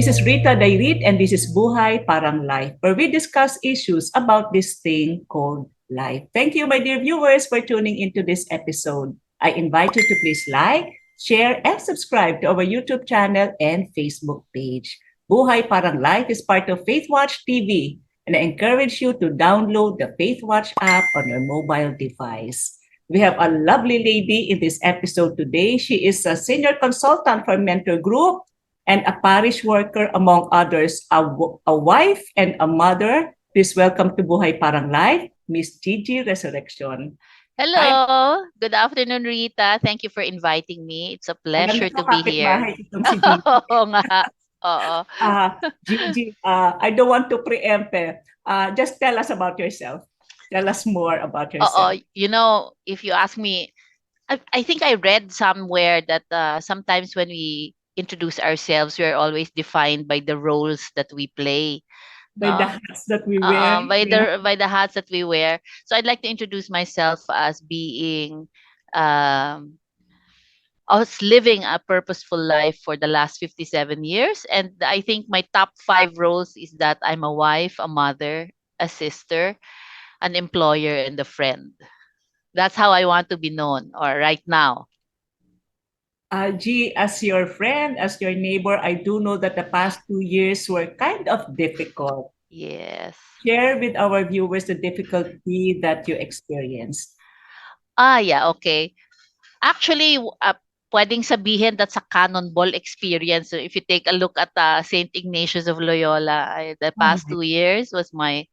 This is Rita Dairit and this is Buhay Parang Life, where we discuss issues about this thing called life. Thank you, my dear viewers, for tuning into this episode. I invite you to please like, share, and subscribe to our YouTube channel and Facebook page. Buhay Parang Life is part of FaithWatch TV, and I encourage you to download the FaithWatch app on your mobile device. We have a lovely lady in this episode today. She is a senior consultant for Mentor Group and a parish worker, among others, a wife and a mother. Please welcome to Buhay Parang Life, Miss Gigi Resurreccion. Hi, Hello. Good afternoon, Rita. Thank you for inviting me. It's a maganda pleasure ka to be here. kapitbahay itong si Gigi. Oo nga. Oo. Gigi, I don't want to preempt. Just tell us about yourself. Tell us more about yourself. Oo. If you ask me, I think I read somewhere that sometimes when we introduce ourselves, we are always defined by the roles that we play. By the No? hats that we wear. By Yeah. the hats that we wear. So I'd like to introduce myself as being um us living a purposeful life for the last 57 years. And I think my top five roles is that I'm a wife, a mother, a sister, an employer, and a friend. That's how I want to be known, or right now. G, as your friend, as your neighbor, I do know that the past 2 years were kind of difficult. Yes. Share with our viewers the difficulty that you experienced. Yeah, okay. Actually, pwedeng sabihin that's a cannonball experience. So if you take a look at St. Ignatius of Loyola, the past Alright. 2 years was my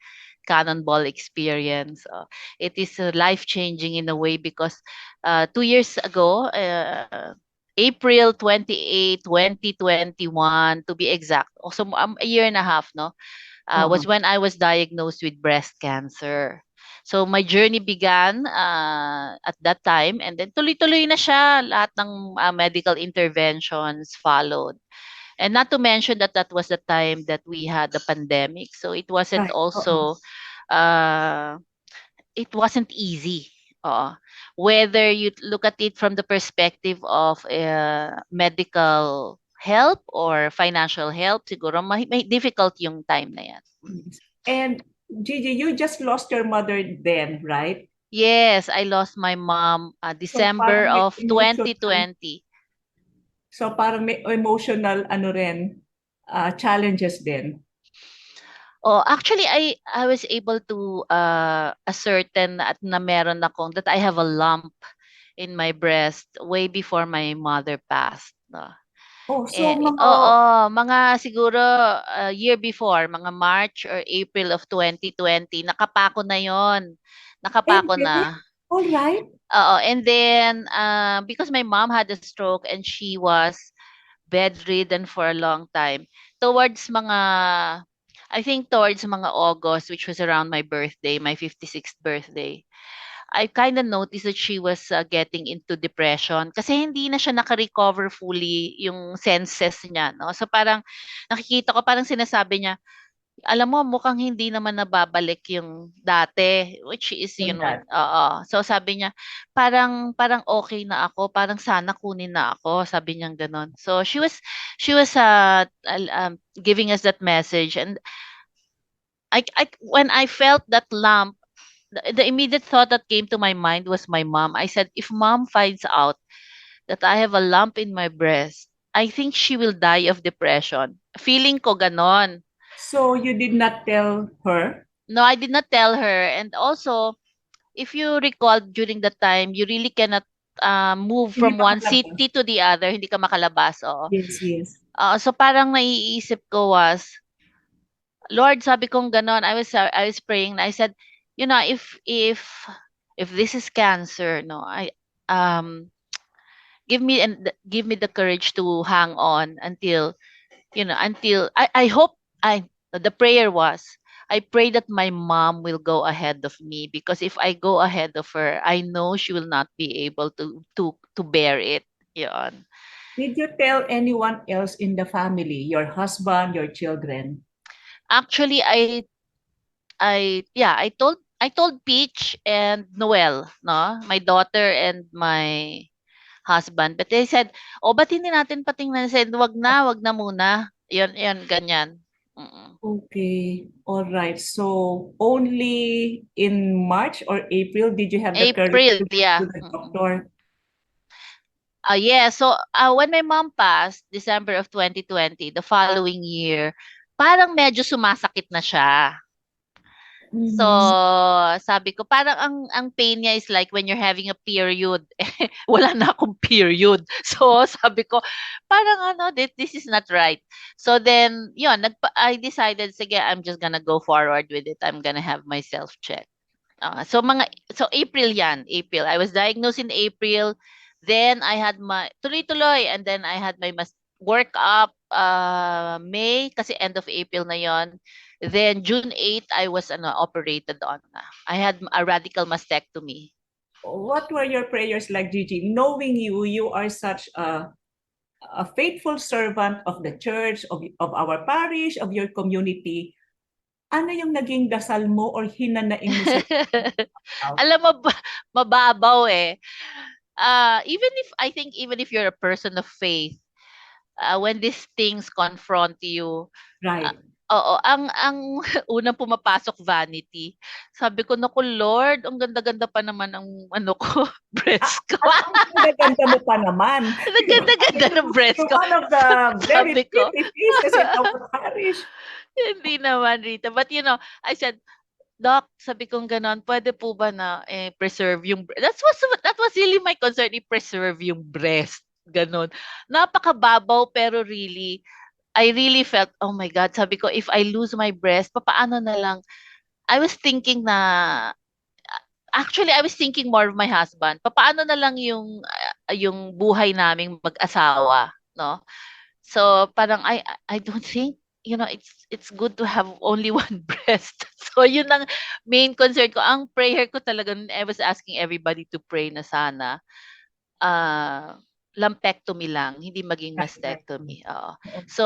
cannonball experience. It is life-changing in a way because 2 years ago, April 28, 2021, to be exact, also a year and a half, no, was Uh-huh. when I was diagnosed with breast cancer. So my journey began at that time, and then tuloy-tuloy na siya. Lahat ng medical interventions followed. And not to mention that that was the time that we had the pandemic. So Right. Uh-huh. uh, it wasn't easy. Uh, Whether you look at it from the perspective of medical help or financial help, siguro may difficult yung time na yan. Yes. And Gigi, you just lost your mother then, right? Yes, I lost my mom So December parang may of emotional, 2020. ano rin, challenges din. Oh, actually, I was able to ascertain at na meron akong that I have a lump in my breast way before my mother passed. No? Oh, so Oo, mga, mga siguro year before, mga March or April of 2020, nakapako na yon. and Nakapako then, na. all right. Oo, and then because my mom had a stroke and she was bedridden for a long time. Towards mga, I think towards mga August, which was around my birthday, my 56th birthday, I kind of noticed that she was getting into depression kasi hindi na siya naka-recover fully yung senses niya, no? So parang nakikita ko parang sinasabi niya, alam mo mukhang hindi naman nababalik yung dati, which is Yung yun, dad. oo. So sabi niya, parang okay na ako, parang sana kunin na ako, sabi niya gano'n. So she was giving us that message, and I when I felt that lump, the immediate thought that came to my mind was my mom. I said, if mom finds out that I have a lump in my breast, I think she will die of depression. Feeling ko ganon. So you did not tell her? No, I did not tell her. And also, if you recall during that time, you really cannot move Hindi from one makalabas. city to the other. Hindi ka makalabas. Oo. Yes, yes. So parang naiisip ko was, Lord, sabi kong ganon. I was praying. I said, if this is cancer, no, um give me the courage to hang on until I hope I the prayer was, I pray that my mom will go ahead of me, because if I go ahead of her, I know she will not be able to bear it. Yun. Did you tell anyone else in the family, your husband, your children? Actually, I told Peach and Noel, no, my daughter and my husband, but they said, "Oh, ba't hindi natin patingnan?" I said, wag na muna." Yun, ganyan. Mm. Okay. All right. So only in March or April did you have the courage April, to go yeah. to the Mm-mm. doctor? Yeah, so when my mom passed, December of 2020, the following year, parang medyo sumasakit na siya. So, Mm-hmm. sabi ko, parang ang pain niya is like when you're having a period. Wala na akong period. So, sabi ko, parang ano, this is not right. So then, yun, I decided, sige, I'm just gonna go forward with it. I'm gonna have myself checked. So April yan, April. I was diagnosed in April. Then I had my tuloy-tuloy and then I had my work up May kasi end of April na yon. Then June 8 I was operated on na. I had a radical mastectomy. What were your prayers like, Gigi? Knowing you, you are such a faithful servant of the church, of our parish, of your community. Ano yung naging dasal mo or hinanaing mo sa out? Alam mo ba, mababaw eh. Even if you're a person of faith, when these things confront you, ah, Right. oo, ang unang pumapasok vanity. Sabi ko, naku Lord, ang ganda-ganda pa naman ang ano ko, breast ko. Ang ganda-ganda mo pa naman. Ang ganda-ganda ng breast You're ko. one of the very Sabi ko, pretty face in our parish. hindi naman, Rita. But I said, Doc, sabi kong ganon, pwede po ba na preserve yung that was really my concern, i-preserve yung breast. Ganon. Napakababaw pero really, I really felt, oh my God, sabi ko, if I lose my breast, papaano na lang? I was thinking na, actually, I was thinking more of my husband. Papaano na lang yung buhay naming mag-asawa, no? So, parang I don't think, it's good to have only one breast. So, yun ang main concern ko. Ang prayer ko talaga, I was asking everybody to pray na sana, uh, lumpectomy lang, hindi maging Right, right. mastectomy. Oo. Oo. So,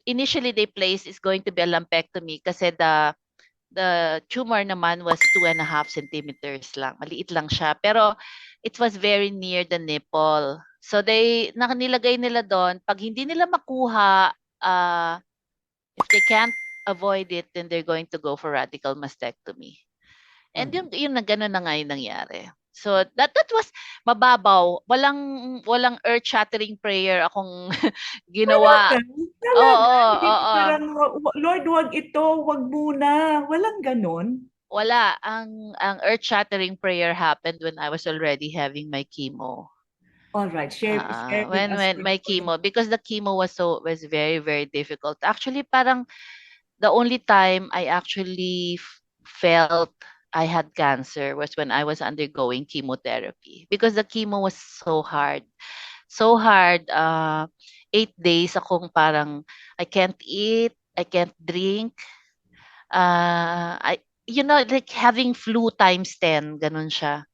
initially they placed is going to be a lumpectomy kasi the tumor naman was 2.5 centimeters lang. Maliit lang siya. Pero it was very near the nipple. So nilagay nila doon. Pag hindi nila makuha, if they can't avoid it, then they're going to go for radical mastectomy. And Alright. yung na gano'n na nga yung nangyari. So that was mababaw. Walang earth-shattering prayer akong Talaga? ginawa. Talaga? Oo, Hindi ba oo. parang, Lord, wag ito, wag muna. Walang ganon? Wala. Ang earth-shattering prayer happened when I was already having my chemo. All right, share with us When my chemo, because the chemo was very, very difficult. Actually, parang the only time I actually felt I had cancer was when I was undergoing chemotherapy because the chemo was so hard. So hard. 8 days akong parang I can't eat, I can't drink. Like having flu times 10, ganun siya.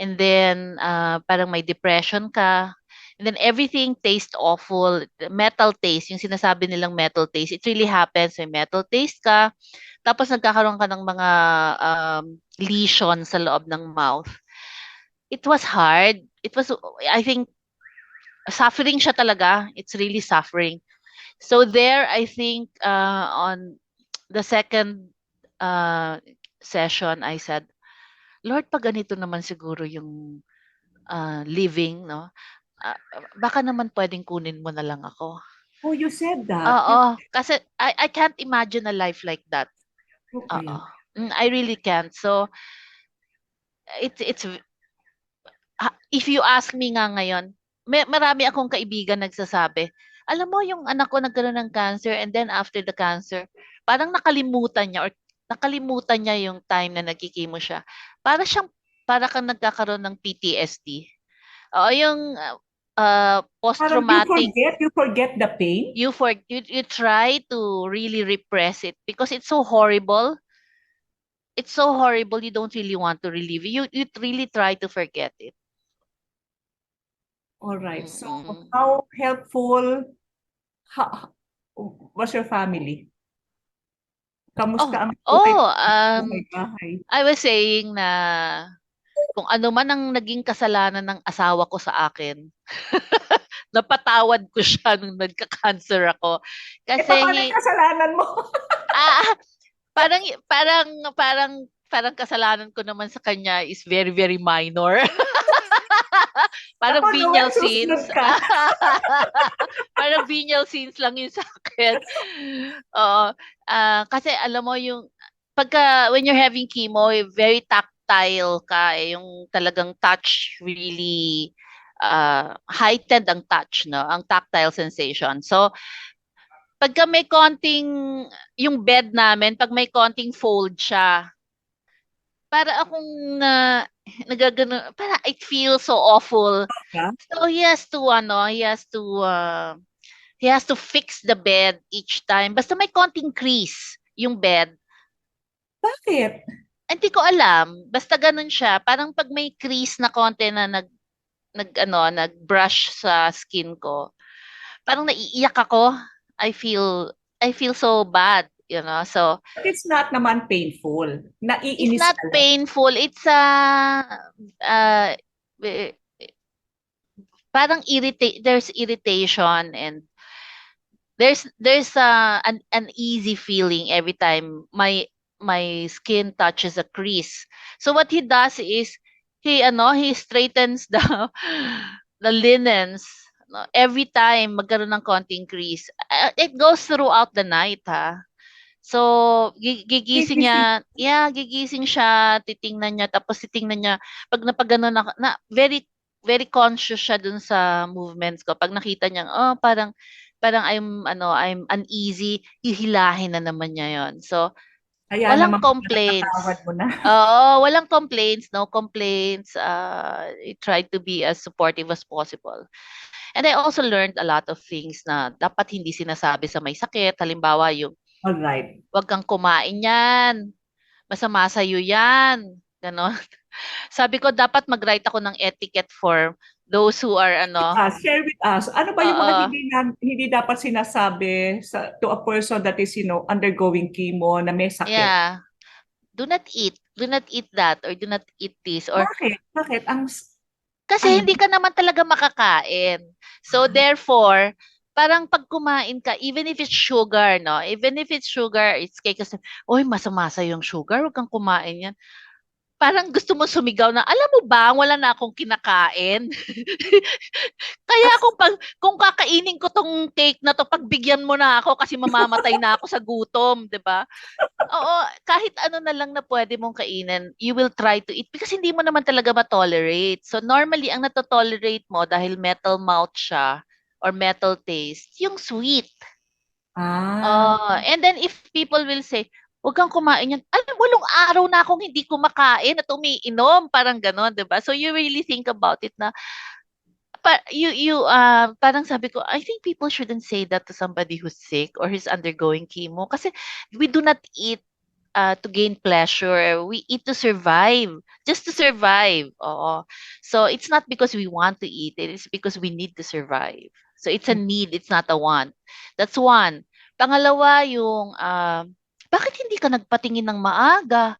And then, parang may depression ka. And then everything tastes awful. Metal taste, yung sinasabi nilang metal taste, it really happens. May metal taste ka. Tapos nagkakaroon ka ng mga lesion sa loob ng mouth. It was hard. I think, suffering siya talaga. It's really suffering. So there, I think, on the second uh, session, I said, Lord, pag ganito naman siguro yung living, no? Baka naman pwedeng kunin mo na lang ako. Oh, you said that. Oo, kasi I can't imagine a life like that. Oo. Okay. I really can't. So, it's if you ask me nga ngayon, marami akong kaibigan nagsasabi, alam mo yung anak ko nagkaroon ng cancer and then after the cancer, parang nakalimutan niya yung time na nagkikimo siya. Para kang nagkakaroon ng PTSD. Oo, yung Parang post-traumatic, you forget the pain. you try to really repress it because it's so horrible. It's so horrible you don't really want to relieve it. You really try to forget it. All right. So, Mm-mm. how helpful ha, was your family? Kamusta Oh, ang buhay oh, bahay-bahay? I was saying na kung ano man ang naging kasalanan ng asawa ko sa akin, napatawad ko siya nung nagka-cancer ako. Eh, Kasi paano yung kasalanan mo? ah, parang parang parang parang kasalanan ko naman sa kanya is very very minor. Ako, Parang Noel, venial susunod scenes. ka. Parang venial scenes lang yun sa akin. Oo. Kasi alam mo yung when you're having chemo, very tactile ka, yung talagang touch really heightened ang touch, no? Ang tactile sensation. So, pagka may konting yung bed namin, pag may konting fold siya, para akong nagagano, para it feels so awful. Ha? So he has to fix the bed each time. Basta may konting crease yung bed. Bakit? Hindi ko alam. Basta ganun siya. Parang pag may crease na konti na nag-brush sa skin ko, parang naiiyak ako. I feel I feel so bad, you know. So, But it's not naman painful. it's Naiinis not ka lang. painful. It's uh, eh, parang there's irritation and there's an easy feeling every time my skin touches a crease. So what he does is he straightens the the linens, no, every time magkaroon ng konting crease. It goes throughout the night, ha. So, gigising Gigising. niya, yeah, gigising siya, titingnan niya, tapos titingnan niya, pag napagano na very, very conscious siya dun sa movements ko. Pag nakita niya, oh, parang I'm uneasy, hihilahin na naman niya yon. So, Kaya walang naman complaints. pinatawad mo na. Oo, walang complaints, no complaints. I tried to be as supportive as possible. And I also learned a lot of things na dapat hindi sinasabi sa may sakit. Halimbawa, yung All right. wag kang kumain yan. Masama sa'yo yan. Ganon. Sabi ko, dapat mag-write ako ng etiquette form. Those who are, Share with us. Ano ba yung mga oo, hindi dapat sinasabi to a person that is, undergoing chemo na may sakit? yeah. Do not eat. Do not eat that or do not eat this. Or Bakit? Bakit? kasi Ano? hindi ka naman talaga makakain. So Ah, therefore, parang pag kumain ka, even if it's sugar, no? Even if it's sugar, it's cake kasi, oy, masama yung sugar, wag kang kumain yan. Parang gusto mo sumigaw na, alam mo ba, wala na akong kinakain. Kaya kung kakainin ko tong cake na to, pagbigyan mo na ako kasi mamamatay na ako sa gutom, 'di ba? Oo, kahit ano na lang na pwede mong kainin, you will try to eat because hindi mo naman talaga ma-tolerate. So normally ang nato-tolerate mo dahil metal mouth siya or metal taste, yung sweet. ah, And then if people will say, huwag kang kumain yan. Alam, walong araw na akong hindi kumakain at umiinom. Parang ganon, di ba? So you really think about it na parang sabi ko, I think people shouldn't say that to somebody who's sick or who's undergoing chemo kasi we do not eat to gain pleasure. We eat to survive, just to survive. Oo. So it's not because we want to eat it, it's because we need to survive. So it's a need, it's not a want. That's one. Pangalawa, yung bakit hindi ka nagpatingin ng maaga?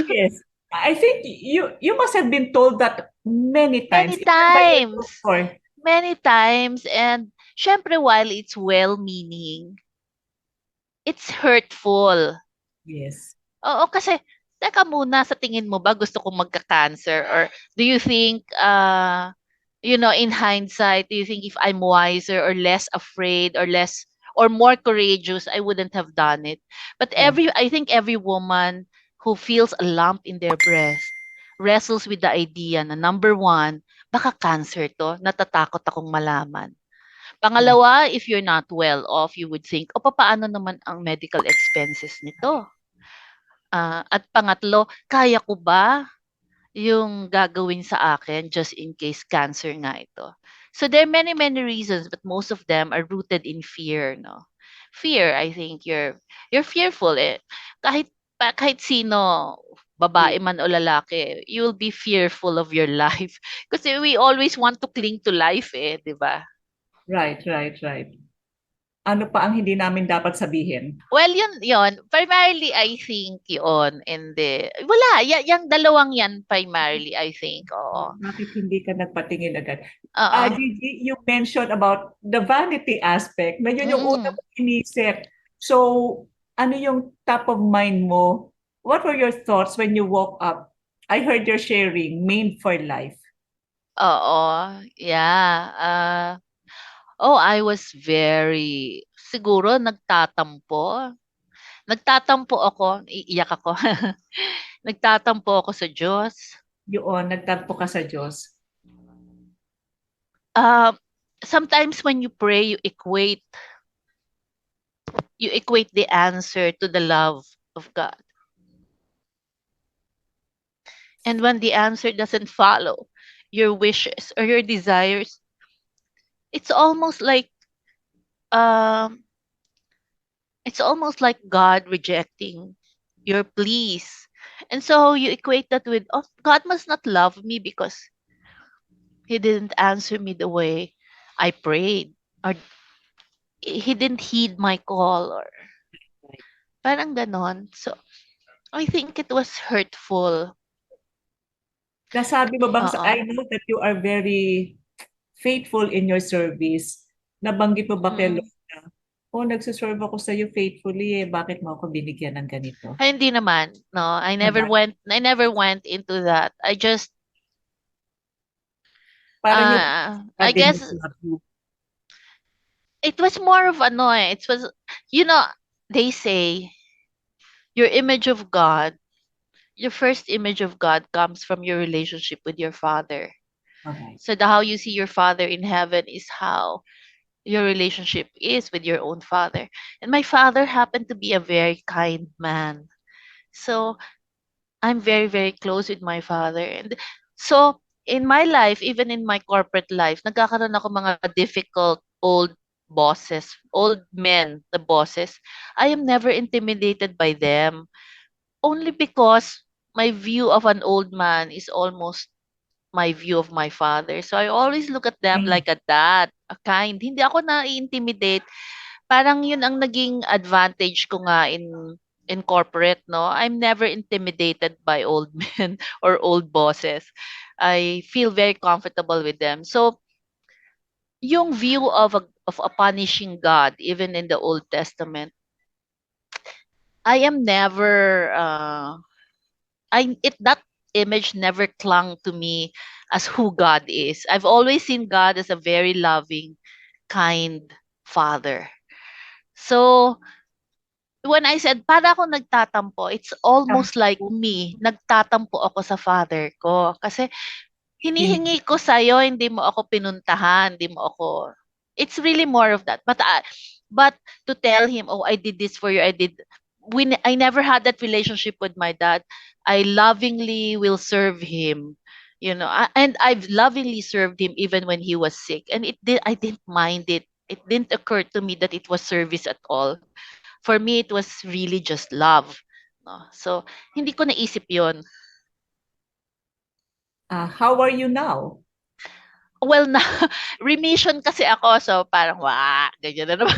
yes. I think you must have been told that many times, Many even by your times. doctor. Many times. And syempre, while it's well-meaning, it's hurtful. Yes. Oo, kasi, teka muna, sa tingin mo ba gusto kong magka-cancer? Or do you think, in hindsight, do you think if I'm wiser or less afraid or or more courageous, I wouldn't have done it? But Yeah. I think every woman who feels a lump in their breast wrestles with the idea na number one, baka cancer to, natatakot akong malaman. Yeah. Pangalawa, if you're not well off, you would think, o paano naman ang medical expenses nito? At pangatlo, kaya ko ba yung gagawin sa akin just in case cancer nga ito? So there are many, many reasons, but most of them are rooted in fear, no? Fear, I think you're fearful eh. Kahit sino, babae man o lalaki, you will be fearful of your life. Kasi we always want to cling to life eh, di ba? Right, right, right. Ano pa ang hindi namin dapat sabihin? Well, yun. Primarily, I think yun. And wala, yung dalawang yan primarily, I think. Oo. Bakit hindi ka nagpatingin agad? Oo. Gigi, you mentioned about the vanity aspect na yun yung una Mm-mm. ko inisip. So, ano yung top of mind mo? What were your thoughts when you woke up? I heard you're sharing Maimed for Life. Oo. Yeah. Oh, I was siguro nagtatampo. Nagtatampo ako, iiyak ako. Nagtatampo ako sa Diyos. Yun, nagtagpo ka sa Diyos. Uh, Sometimes when you pray, you equate the answer to the love of God. And when the answer doesn't follow your wishes or your desires, it's almost like um it's almost like God rejecting your pleas. And so you equate that with, oh, God must not love me because he didn't answer me the way I prayed, or he didn't heed my call, or parang ganon. So I think it was hurtful. Nasabi mo bang, Oo. I know that you are very faithful in your service. Nabanggit mo ba kay Mm. Lord na, oh, nagsiserve ako sa iyo faithfully eh, bakit mo ako binigyan ng ganito? Ay, hindi naman. No, Naman. I never went into that. I just Parang yung I God did guess not love you. it was more of ano eh. It was, you know, they say your image of God, your first image of God comes from your relationship with your father. Alright. So how you see your father in heaven is how your relationship is with your own father. And my father happened to be a very kind man. So I'm very, very close with my father. And so in my life, even in my corporate life, nagkakaroon ako mga difficult old bosses, old men, the bosses. I am never intimidated by them, only because my view of an old man is almost my view of my father. So I always look at them Mm. like a dad, a kind. Hindi ako na-intimidate. Parang yun ang naging advantage ko nga in corporate, no? I'm never intimidated by old men or old bosses. I feel very comfortable with them. So yung view of a punishing God, even in the Old Testament, I am never that image never clung to me as who God is. I've always seen God as a very loving, kind father. So when I said para ako nagtatampo, it's almost like Tampo, me, nagtatampo ako sa father ko. Kasi hinig. hinihingi ko sa'yo, hindi mo ako pinuntahan, hindi mo ako, it's really more of that. But to tell him, oh, I did this for you, I never had that relationship with my dad. I lovingly will serve him, and I've lovingly served him even when he was sick. And I didn't mind it. It didn't occur to me that it was service at all. For me, it was really just love. No? So, hindi ko naisip yon. How are you now? Well, na remission kasi ako, so parang ganyan na naman.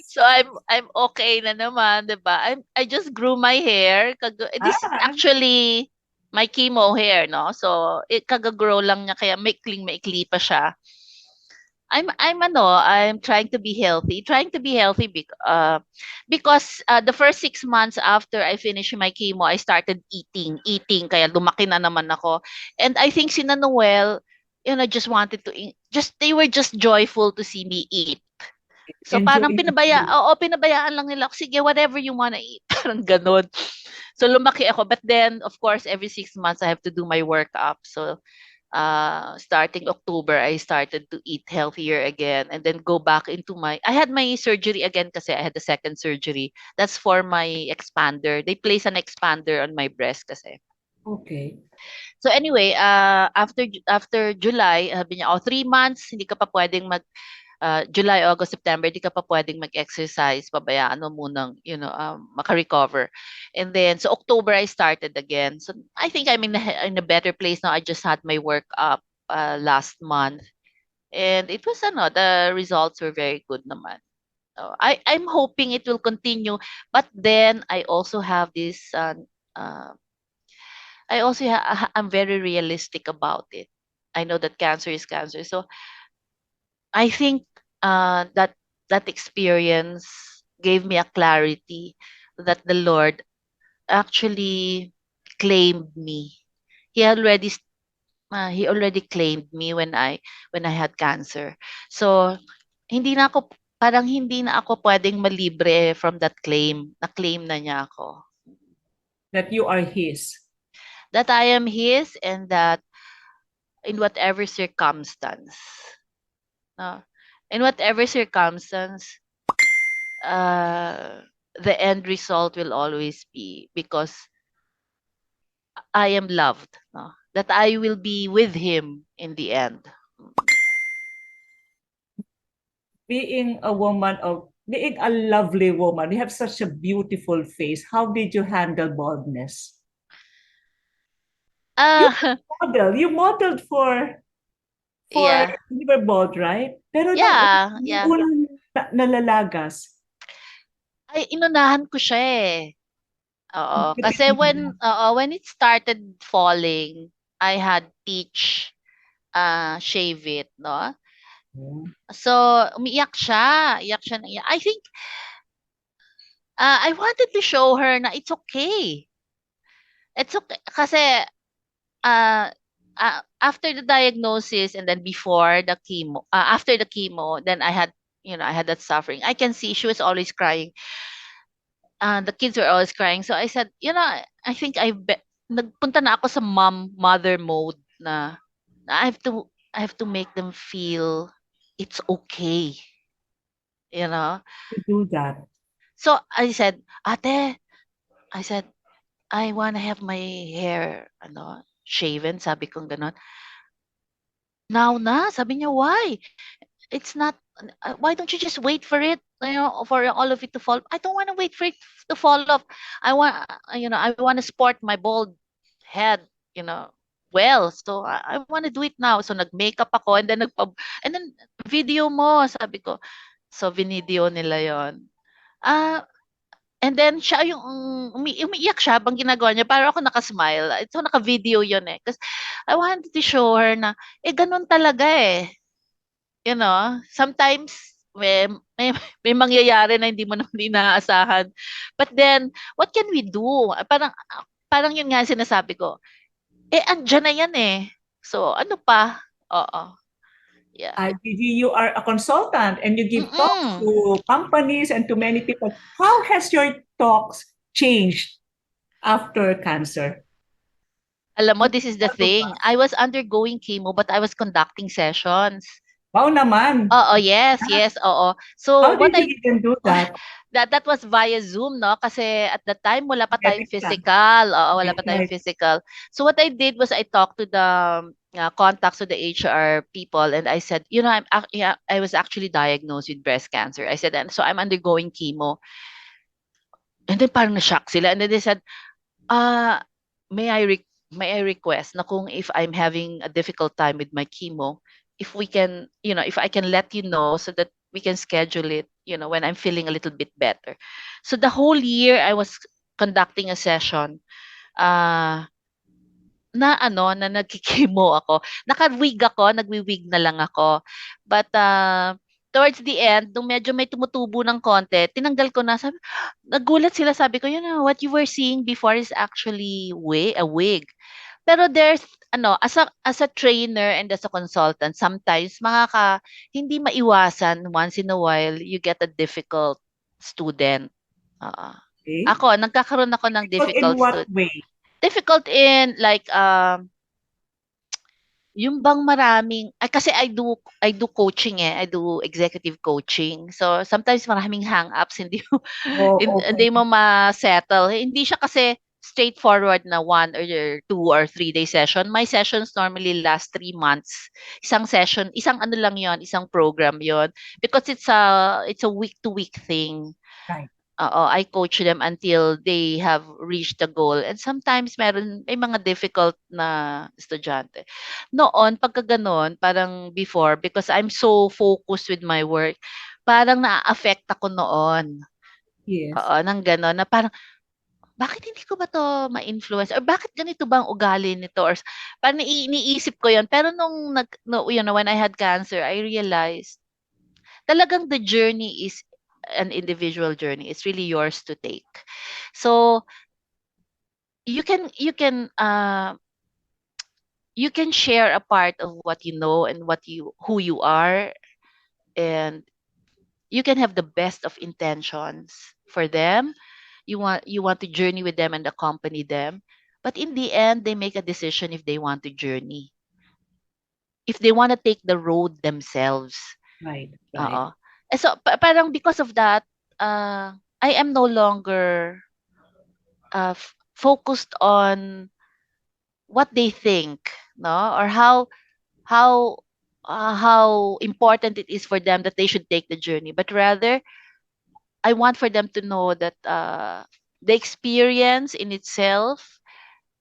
So I'm okay na naman, 'di ba? I just grew my hair. This is Ah, actually my chemo hair, no? So kagagrow lang niya kaya maikli pa siya. I'm trying to be healthy. Trying to be healthy because the first 6 months after I finished my chemo, I started eating kaya lumaki na naman ako. And I think sina Noel, just wanted to just they were just joyful to see me eat. So parang enjoy the food. pinabayaan lang nila ako, sige, whatever you wanna eat. Parang ganun. So lumaki ako. But then, of course, every 6 months I have to do my workup. So starting October, I started to eat healthier again and then go back into I had my surgery again kasi I had the second surgery. That's for my expander. They place an expander on my breast kasi. Okay. So anyway, after July, sabi niya, 3 months, hindi ka pa pwedeng July, August, September, hindi ka pa pwedeng mag-exercise, pabayaan mo munang, maka-recover. And then, so October, I started again. So I think I'm in a better place now. I just had my work up last month. And it was ano, the results were very good naman. So I'm hoping it will continue, but then I also have this uh, I'm very realistic about it. I know that cancer is cancer. So I think that experience gave me a clarity that the Lord actually claimed me. He already he already claimed me when I had cancer. So hindi na ako pwedeng malibre from that claim. Na-claim na niya ako. That you are His. That I am his and that in whatever circumstance, no? In whatever circumstance, uh the end result will always be because I am loved, no? That I will be with him in the end. Being a lovely woman, you have such a beautiful face. How did you handle baldness? You Ah, you modeled for yeah. you were bald, right? Pero Yeah, nung yeah. unang nalalagas, Ay, inunahan ko siya eh. Oo. Kasi when it started falling, I had teach shave it, no? So, umiiyak siya. Iyak siya na iyak. I think I wanted to show her na it's okay. It's okay. Kasi after the diagnosis and then before the chemo, after the chemo, then I had that suffering. I can see she was always crying. The kids were always crying. So I said, I think nagpunta na ako sa mother mode na I have to make them feel it's okay, you know. to do that. So I said, I wanna have my hair, shaven, sabi kong ganon. Now na, sabi niya, why? It's not, why don't you just wait for it, for all of it to fall? I don't want to wait for it to fall off. I want to sport my bald head, you know, well. So I want to do it now. So nag-makeup ako and then video mo, sabi ko. So video nila yon. Ah, and then siya yung umiiyak siya habang ginagawa niya. Para ako nakasmile. So naka-video yun eh. Kasi I wanted to show her na, ganun talaga eh. Sometimes may may mangyayari na hindi mo naman inaasahan. But then, what can we do? Parang yun nga sinasabi ko. Andyan na yan eh. So, ano pa? Oo. Yeah. Gigi, you are a consultant and you give talks Mm-mm. to companies and to many people. How has your talks changed after cancer? Alam mo, Yung this is the ano ba? thing. I was undergoing chemo, but I was conducting sessions. Wow naman. Oo, yes, yes, oo. So, How did you even do that? that was via Zoom, no? Kasi at the time, wala pa tayong Pandemic pa. physical. Oo, wala Right, pa tayong right. physical. So what I did was I talked to the contacts of the HR people and I said, I was actually diagnosed with breast cancer. I said, and so I'm undergoing chemo. And then parang na-shock sila. And then they said, uh, may I may I request na kung if I'm having a difficult time with my chemo, if we can, if I can let you know so that we can schedule it, when I'm feeling a little bit better. So the whole year I was conducting a session uh, na nagki-chemo ako. Naka-wig ako, nagwi-wig na lang ako. But towards the end, nung medyo may tumutubo ng konti, tinanggal ko na. Nagulat sila, sabi ko, what you were seeing before is actually a wig. Pero there's as a trainer and as a consultant, sometimes hindi maiwasan once in a while you get a difficult student. Oo. Okay. Ako, nagkakaroon ako ng Difficult in difficult what student. way? Difficult in like yung bang maraming ay kasi I do coaching eh. I do executive coaching. So sometimes maraming hang-ups Oh, hindi okay. mo ma-settle. Hindi siya kasi straightforward na 1 or 2 or 3 day session. My sessions normally last 3 months. Isang session, isang ano lang 'yon, isang program 'yon because it's a week to week thing. Right. I coach them until they have reached the goal. And sometimes may mga difficult na estudyante. Noon, pagka ganon, parang before, because I'm so focused with my work, parang na-affect ako noon. Yes. Oo, nang ganon, na parang, bakit hindi ko ba to ma-influence? Or bakit ganito ba ang ugali nito? Or parang iniisip ko yon. Pero when I had cancer, I realized, talagang the journey is an individual journey. It's really yours to take. So you can share a part of what you know and who you are, and you can have the best of intentions for them. You want to journey with them and accompany them, but in the end they make a decision if they want to journey, if they want to take the road themselves. Right. Right. Oo. So parang because of that, uh, I am no longer focused on what they think, no, or how important it is for them that they should take the journey, but rather I want for them to know that the experience in itself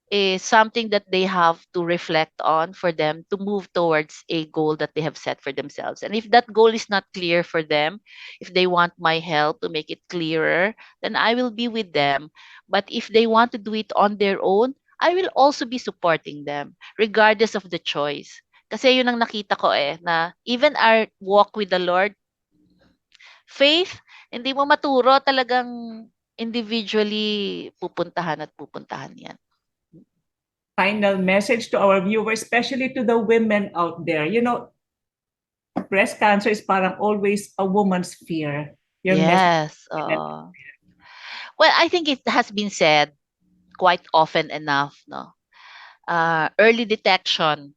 is something that they have to reflect on for them to move towards a goal that they have set for themselves. And if that goal is not clear for them, if they want my help to make it clearer, then I will be with them. But if they want to do it on their own, I will also be supporting them regardless of the choice. Kasi yun ang nakita ko na even our walk with the Lord, faith, hindi mo maturo, talagang individually pupuntahan at pupuntahan yan. Final message to our viewers, especially to the women out there. Breast cancer is parang always a woman's fear. Your message. Yes. Well, I think it has been said quite often enough, no? Early detection.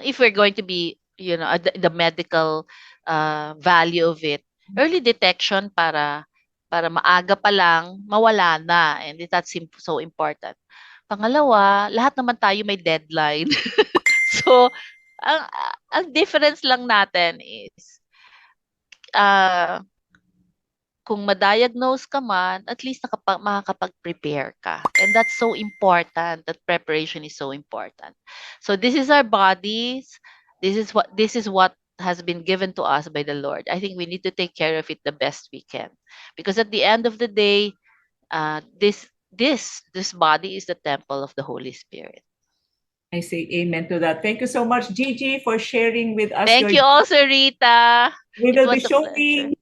If we're going to be, the medical value of it, early detection para maaga pa lang mawala na, and that's so important. Pangalawa, lahat naman tayo may deadline. So, ang ang difference lang natin is uh, kung ma-diagnose ka man, at least makakapag-prepare ka. And that's so important. That preparation is so important. So this is our bodies. This is what has been given to us by the Lord. I think we need to take care of it the best we can. Because at the end of the day, this body is the temple of the Holy Spirit. I say amen to that. Thank you so much, Gigi, for sharing with us Thank you also, Rita. We It will be was a pleasure. showing,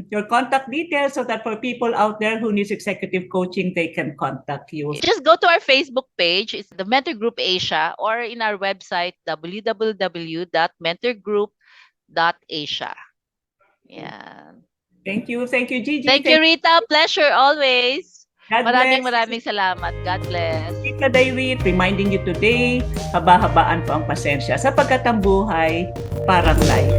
your contact details so that for people out there who needs executive coaching, they can contact you. Just go to our Facebook page. It's the Mentor Group Asia, or in our website, www.mentorgroup.asia. Yeah. Thank you. Thank you, Gigi. Thank you, Rita. Pleasure always. God Maraming bless. salamat. God bless. Rita Daywit, reminding you today, haba-habaan po ang pasensya sapagkat ang buhay parang life.